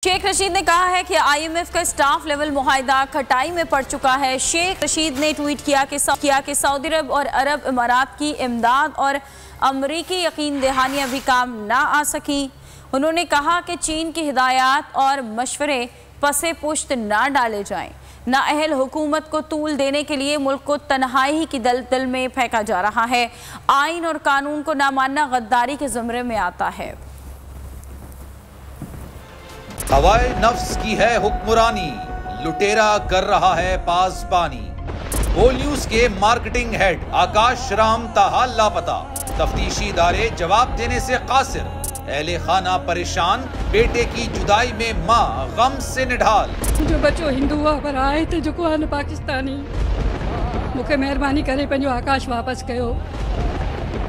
शेख रशीद ने कहा है कि IMF का स्टाफ लेवल मुआहिदा खटाई में पड़ चुका है। शेख रशीद ने ट्वीट किया कि सऊदी अरब और अरब इमारात की इमदाद और अमरीकी यकीन दहानियाँ भी काम ना आ सकी। उन्होंने कहा कि चीन की हिदायत और मशवरे पसे पुश्त ना डाले जाएं। नाअहल हुकूमत को तूल देने के लिए मुल्क को तन्हाई की दलदल में फेंका जा रहा है। आइन और कानून को ना मानना गद्दारी के ज़ुमरे में आता है। हवाए नफ्स की है हुक्मरानी, लुटेरा कर रहा है पासबानी। बोल न्यूज के मार्केटिंग हेड आकाश राम ताहाल लापता, तफ्तीशी इदारे जवाब देने से कासिर। अहले खाना परेशान, बेटे की जुदाई में माँ गम से निढाल। जो बच्चो हिंदू हुआ पर आए थे जो को पाकिस्तानी, मुझे मेहरबानी करे पंहिंजो आकाश वापस कयो।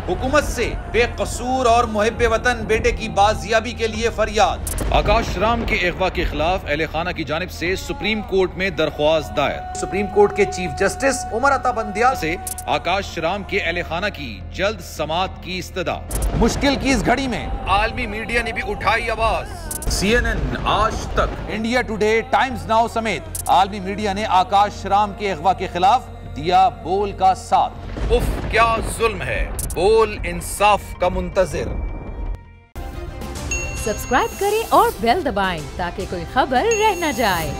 हुकूमत से बेकसूर और मुहिब्बे वतन बेटे की बाजियाबी के लिए फरियाद। आकाश राम के अगवा के खिलाफ अहले खाना की जानिब से सुप्रीम कोर्ट में दरख्वास्त दायर। सुप्रीम कोर्ट के चीफ जस्टिस उमर अता बंदियाल से आकाश राम के अहले खाना की जल्द समाअत की इस्तदा। मुश्किल की इस घड़ी में आलमी मीडिया ने भी उठाई आवाज। CNN, आज तक, इंडिया टुडे, टाइम्स नाउ समेत आलमी मीडिया ने आकाश राम के अगवा के खिलाफ दिया बोल का साथ। उफ क्या जुल्म है, बोल इंसाफ का मुंतजिर। सब्सक्राइब करें और बेल दबाएं ताकि कोई खबर रह न जाए।